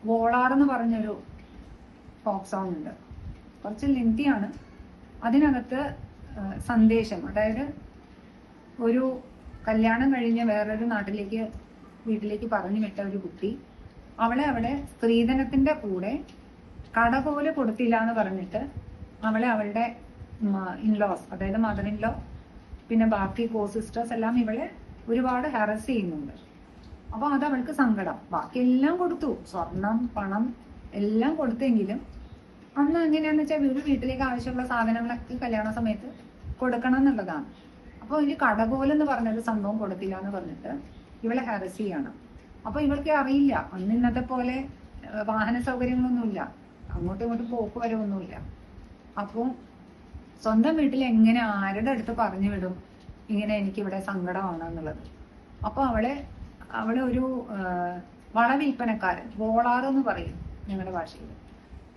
വോളാർ എന്ന് പറഞ്ഞൊരു folk song ഉണ്ട്. കുറച്ച് ലെങ്തിയാണ്. അതിനകത്ത് സന്ദേശം, അതായത് ഒരു കല്യാണം കഴിഞ്ഞ് വേറൊരു വീട്ടിലേക്ക് പറഞ്ഞു വിട്ട ഒരു കുട്ടി അവളെ അവിടെ സ്ത്രീധനത്തിന്റെ കൂടെ കട പോലെ കൊടുത്തില്ല എന്ന് പറഞ്ഞിട്ട് അവളെ അവളുടെ ഇൻലോസ്, അതായത് മദർ ഇൻ ലോ, പിന്നെ ബാക്കി കോ സിസ്റ്റേഴ്സ് എല്ലാം ഇവളെ ഒരുപാട് ഹാരസ് ചെയ്യുന്നുണ്ട്. അപ്പൊ അത് അവൾക്ക് സങ്കടം. ബാക്കി എല്ലാം കൊടുത്തു, സ്വർണം, പണം എല്ലാം കൊടുത്തെങ്കിലും അന്ന് എങ്ങനെയാന്ന് വെച്ചാൽ ഒരു വീട്ടിലേക്ക് ആവശ്യമുള്ള സാധനങ്ങളൊക്കെ കല്യാണ സമയത്ത് കൊടുക്കണം എന്നുള്ളതാണ്. അപ്പൊ ഒരു കടകോലെന്ന് പറഞ്ഞൊരു സംഭവം കൊടുത്തില്ല എന്ന് പറഞ്ഞിട്ട് ഇവളെ ഹാരസ് ചെയ്യണം. അപ്പൊ ഇവൾക്ക് അറിയില്ല, അന്ന് ഇന്നത്തെ പോലെ വാഹന സൗകര്യങ്ങളൊന്നുമില്ല, അങ്ങോട്ടും ഇങ്ങോട്ടും പോക്ക് വരവൊന്നുമില്ല. അപ്പോൾ സ്വന്തം വീട്ടിൽ എങ്ങനെ ആരുടെ അടുത്ത് പറഞ്ഞു വിടും ഇങ്ങനെ എനിക്കിവിടെ സങ്കടമാണ് എന്നുള്ളത്. അപ്പൊ അവളെ ഒരു വള വിൽപ്പനക്കാരൻ, വോളാർ എന്ന് പറയും ഞങ്ങളുടെ ഭാഷയിൽ,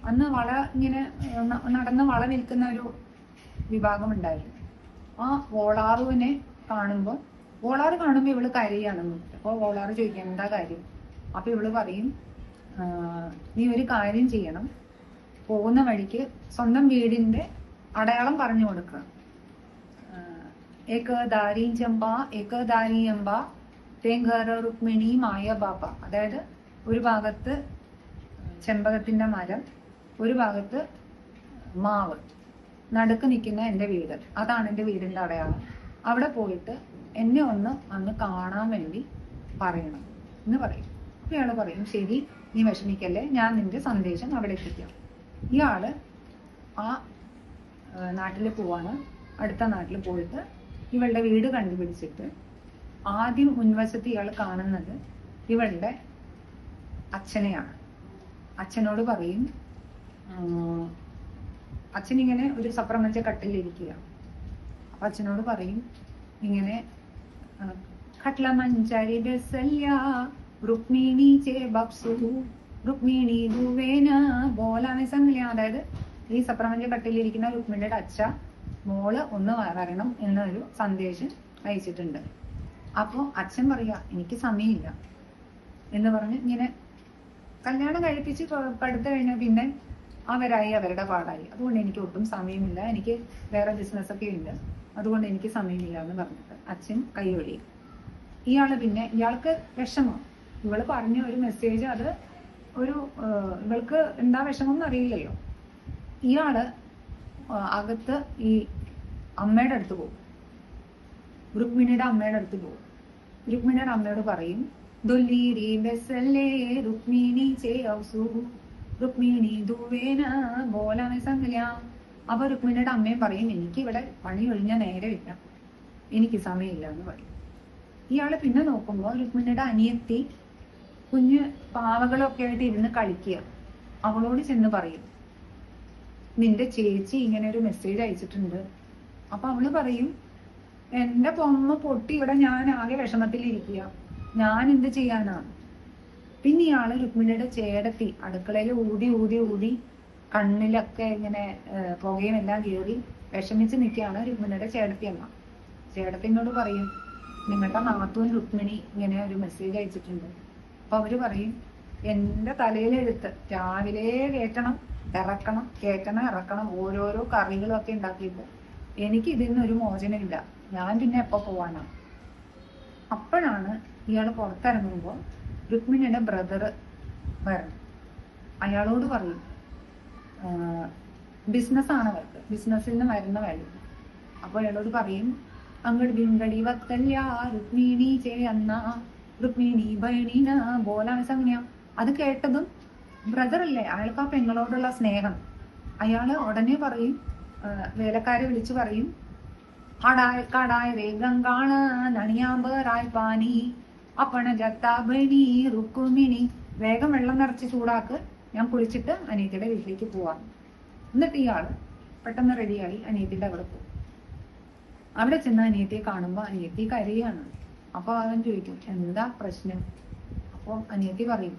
അന്ന് ഇങ്ങനെ നടന്ന് വള വിൽക്കുന്ന ഒരു വിഭാഗം ഉണ്ടായിരുന്നു. ആ വോളാറുവിനെ കാണുമ്പോൾ ഇവള് കരയാണെന്ന്. അപ്പോൾ വോളാറ് ചോദിക്കാം എന്താ കാര്യം. അപ്പൊ ഇവള് പറയും, നീ ഒരു കാര്യം ചെയ്യണം, പോകുന്ന വഴിക്ക് സ്വന്തം വീടിന്റെ അടയാളം പറഞ്ഞു കൊടുക്കുക. ഏക ദാരി ചമ്പ ഏക ദാരി അമ്പ തേങ്കര രുക്മിണി മായ ബാപ്പ. അതായത് ഒരു ഭാഗത്ത് ചെമ്പകത്തിന്റെ മരം, ഒരു ഭാഗത്ത് മാവ്, നടുക്ക് നിൽക്കുന്ന എൻ്റെ വീട്, അതാണ് എൻ്റെ വീടിന്റെ അടയാളം. അവിടെ പോയിട്ട് എന്നെ അന്ന് കാണാൻ വേണ്ടി പറയണം എന്ന് പറയും. അപ്പൊ ഇയാള് പറയും, ശരി, നീ വിഷമിക്കല്ലേ, ഞാൻ നിന്റെ സന്ദേശം അവിടെ എത്തിക്കാം. ഇയാള് ആ നാട്ടിൽ പോവാണ്. അടുത്ത നാട്ടിൽ പോയിട്ട് ഇവളുടെ വീട് കണ്ടുപിടിച്ചിട്ട് ആദ്യം മുൻവശത്ത് ഇയാൾ കാണുന്നത് ഇവളുടെ അച്ഛനെയാണ്. അച്ഛനോട് പറയും, അച്ഛൻ ഇങ്ങനെ ഒരു സപ്രമഞ്ച കട്ടിലിരിക്കുക. അപ്പൊ അച്ഛനോട് പറയും ഇങ്ങനെ, ഖട്ല മഞ്ചാരി ബെസല്യ രുക്മിണി ചേ ബക്സു രുക്മിണി ദുവേന ബോലാനെ സംഗ്ലിയ. അതായത് ഈ സപ്രമഞ്ച കട്ടിലിരിക്കുന്ന രുക്മിണിയുടെ അച്ഛ, മോള് ഒന്ന് വരണം എന്നൊരു സന്ദേശം അയച്ചിട്ടുണ്ട്. അപ്പൊ അച്ഛൻ പറയാ, എനിക്ക് സമയമില്ല എന്ന് പറഞ്ഞ് ഇങ്ങനെ കല്യാണം കഴിപ്പിച്ച് പടുത്തു കഴിഞ്ഞാൽ പിന്നെ അവരുടെ പാടായി. അതുകൊണ്ട് എനിക്ക് ഒട്ടും സമയമില്ല, എനിക്ക് വേറെ ബിസിനസ് ഒക്കെ ഉണ്ട്, അതുകൊണ്ട് എനിക്ക് സമയമില്ല എന്ന് പറഞ്ഞിട്ട് അച്ഛൻ കൈയൊഴിയും. ഇയാൾക്ക് വിഷമം. ഇവള് പറഞ്ഞ ഒരു മെസ്സേജ്, അത് ഇവൾക്ക് എന്താ വിഷമം എന്ന് അറിയില്ലല്ലോ. ഇയാള് അകത്ത് ഈ അമ്മയുടെ അടുത്ത് പോകും, രുക്മിണിയുടെ അമ്മയുടെ അടുത്ത് പോകും. രുക്മിണിയുടെ അമ്മയോട് പറയും, ദൊല്ലീരി ബെസല്ലേ രുക്മിണി ചേ ഔസു രുക്മിണി ദുവേന ബോലാനെ സംഗല്യ. അപ്പൊ രുക്മിണിയുടെ അമ്മയും പറയും, എനിക്ക് ഇവിടെ പണി കഴിഞ്ഞ നേരമില്ല, എനിക്ക് സമയമില്ല എന്ന് പറയും. ഇയാള് പിന്നെ നോക്കുമ്പോൾ രുക്മിണിയുടെ അനിയത്തി കുഞ്ഞ് പാവകളൊക്കെ ആയിട്ട് ഇരുന്ന് കളിക്കുക. അവളോട് ചെന്ന് പറയും, നിന്റെ ചേച്ചി ഇങ്ങനെ ഒരു മെസ്സേജ് അയച്ചിട്ടുണ്ട്. അപ്പൊ അവള് പറയും, എന്റെ പൊമ്മ പൊട്ടി, ഇവിടെ ഞാൻ ആകെ വിഷമത്തിലിരിക്കുക, ഞാൻ എന്ത് ചെയ്യാനാണ്. പിന്നെ ഇയാള് രുക്മിണിയുടെ ചേടത്തി അടുക്കളയിൽ ഊതി കണ്ണിലൊക്കെ ഇങ്ങനെ പുകയും എല്ലാം കയറി വിഷമിച്ച് നിൽക്കുകയാണ് രുക്മിണിയുടെ ചേടത്തിയമ്മ. ചേടത്തിനോട് പറയും, നിങ്ങളുടെ നാത്തൂൻ രുക്മിണി ഇങ്ങനെ ഒരു മെസ്സേജ് അയച്ചിട്ടുണ്ട്. അപ്പൊ അവര് പറയും, എന്റെ തലയിലെടുത്ത് രാവിലെ കയറ്റണം ഇറക്കണം ഓരോരോ കറികളൊക്കെ ഉണ്ടാക്കിയിട്ട് എനിക്ക് ഇതിൽ നിന്നൊരു മോചനമില്ല, ഞാൻ പിന്നെ എപ്പോ പോവാനാണ്. അപ്പോഴാണ് ഇയാൾ പുറത്തിറങ്ങുമ്പോൾ രുക്മിണിയുടെ ബ്രദർ വരണം. അയാളോട് പറയും, ബിസിനസ്സാണ് അവർക്ക്, ബിസിനസ്സിൽ നിന്ന് വരുന്ന കാര്യം. അപ്പൊ അയാളോട് പറയും, അങ്ങട് ബിങ്കടി വത്തല്യ രുക്മിണി ചേ അന്ന രുക്മിണി ബൈണീന ബോലാന സംജ്ഞ. അത് കേട്ടതും ബ്രദർ അല്ലേ, അയാൾക്ക് ആ പെങ്ങളോടുള്ള സ്നേഹം. അയാള് ഉടനെ പറയും, വേലക്കാരെ വിളിച്ചു പറയും, കടായ രേഗങ്കാണ നണിയാമ്പറായ് പാനി അപ്പണ ജത്താബണി റുക്കുമിണി. വേഗം വെള്ളം നിറച്ച് ചൂടാക്ക്, ഞാൻ കുളിച്ചിട്ട് അനിയത്തിയുടെ വീട്ടിലേക്ക് പോവാം. എന്നിട്ട് ഇയാള് പെട്ടെന്ന് റെഡിയായി അനിയത്തിയുടെ അവിടെ പോകും. അവിടെ ചെന്ന് അനിയത്തിയെ കാണുമ്പോ അനിയത്തി കരയാണ്. അപ്പൊ അവൻ ചോദിക്കും, എന്താ പ്രശ്നം. അപ്പൊ അനിയത്തി പറയും,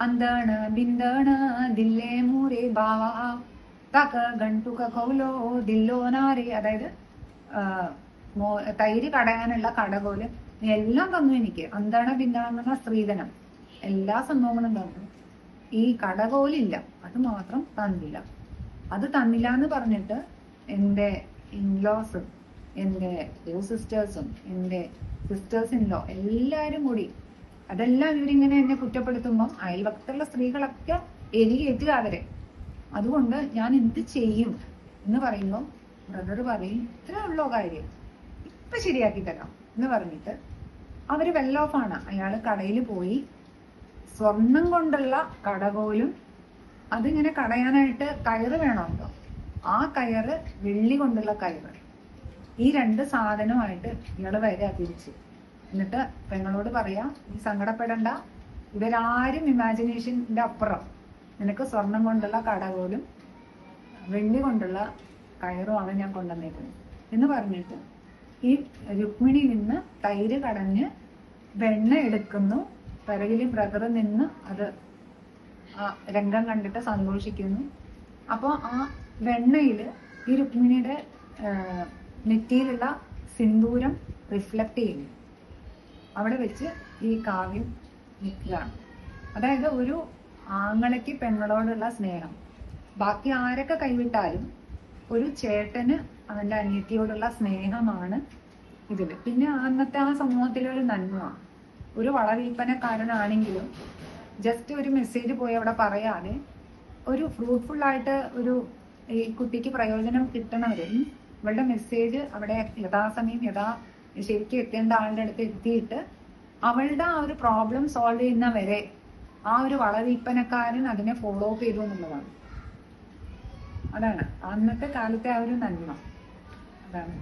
അന്താണ് ബിന്ദാണ് ദില്ലേ മൂരെ ബാവാ തക ഗണ്ടുക കൗലോ ദില്ലോ നാരെ. അതായത് തൈര് കടയാനുള്ള കടകോല് എല്ലാം തന്നു എനിക്ക്. അന്താണ് ബിന്ദാണെന്ന സ്ത്രീധനം എല്ലാ സംഭവങ്ങളും തന്നു. ഈ കടകോലില്ല, അത് മാത്രം തന്നില്ല. അത് തന്നില്ല എന്ന് പറഞ്ഞിട്ട് എൻ്റെ ഇൻലോസും എൻ്റെ കോ സിസ്റ്റേഴ്സും എൻ്റെ സിസ്റ്റേഴ്സ് ഇൻലോ എല്ലാവരും കൂടി അതെല്ലാം ഇവരിങ്ങനെ എന്നെ കുറ്റപ്പെടുത്തുമ്പം അയൽവക്കത്തുള്ള സ്ത്രീകളൊക്കെ എരികേറ്റുക അവരെ. അതുകൊണ്ട് ഞാൻ എന്ത് ചെയ്യും എന്ന് പറയുമ്പോൾ ബ്രദർ പറയും, ഇത്രേ ഉള്ളോ കാര്യം, ഇപ്പൊ ശരിയാക്കി തരാം എന്ന് പറഞ്ഞിട്ട് അവര് വെൽ ഓഫ് ആണ്. അയാള് കടയിൽ പോയി സ്വർണം കൊണ്ടുള്ള കടകോലും അതിങ്ങനെ കടയാനായിട്ട് കയറ് വേണമല്ലോ, ആ കയറ് വെള്ളി കൊണ്ടുള്ള കയറ്, ഈ 2 സാധനമായിട്ട് ഇയാള് വരിക തിരിച്ച്. എന്നിട്ട് പെങ്ങളോട് പറയാ, നീ സങ്കടപ്പെടണ്ട, ഇവരാരും ഇമാജിനേഷന്റെ അപ്പുറം നിനക്ക് സ്വർണം കൊണ്ടുള്ള കടകോലും വെള്ളി കൊണ്ടുള്ള കയറുമാണ് ഞാൻ കൊണ്ടുവന്നേക്കുന്നത് എന്ന് പറഞ്ഞിട്ട് ഈ രുക്മിണി നിന്ന് തൈര് കടഞ്ഞ് വെണ്ണ എടുക്കുന്നു. പിറകില് ബ്രദർ നിന്ന് അത് ആ രംഗം കണ്ടിട്ട് സന്തോഷിക്കുന്നു. അപ്പോൾ ആ വെണ്ണയില് ഈ രുക്മിണിയുടെ നെറ്റിയിലുള്ള സിന്ദൂരം റിഫ്ലക്ട് ചെയ്യുന്നു. അവിടെ വെച്ച് ഈ കാവ്യം നിൽക്കുകയാണ്. അതായത് ഒരു ആങ്ങളയ്ക്ക് പെങ്ങളോടുള്ള സ്നേഹം ബാക്കി ആരൊക്കെ കൈവിട്ടാലും ഒരു ചേട്ടന് അവന്റെ അനിയത്തിയോടുള്ള സ്നേഹമാണ് ഇതില്. പിന്നെ അന്നത്തെ ആ സമൂഹത്തിലെ ഒരു നന്മ, ഒരു വളവിൽപ്പനക്കാരനാണെങ്കിലും ജസ്റ്റ് ഒരു മെസ്സേജ് പോയി അവിടെ പറയാതെ ഒരു ഫ്രൂട്ട്ഫുൾ ആയിട്ട് ഒരു ഈ കുട്ടിക്ക് പ്രയോജനം കിട്ടണവരും ഇവളുടെ മെസ്സേജ് അവിടെ യഥാസമയം ശരിക്കും എത്തേണ്ട ആളുടെ അടുത്ത് എത്തിയിട്ട് അവളുടെ ആ ഒരു പ്രോബ്ലം സോൾവ് ചെയ്യുന്നവരെ ആ ഒരു വളവിൽപ്പനക്കാരൻ അതിനെ ഫോളോ അപ്പ് ചെയ്തു എന്നുള്ളതാണ്. അതാണ് അന്നത്തെ കാലത്തെ ആ ഒരു നന്മ. അതാണ്.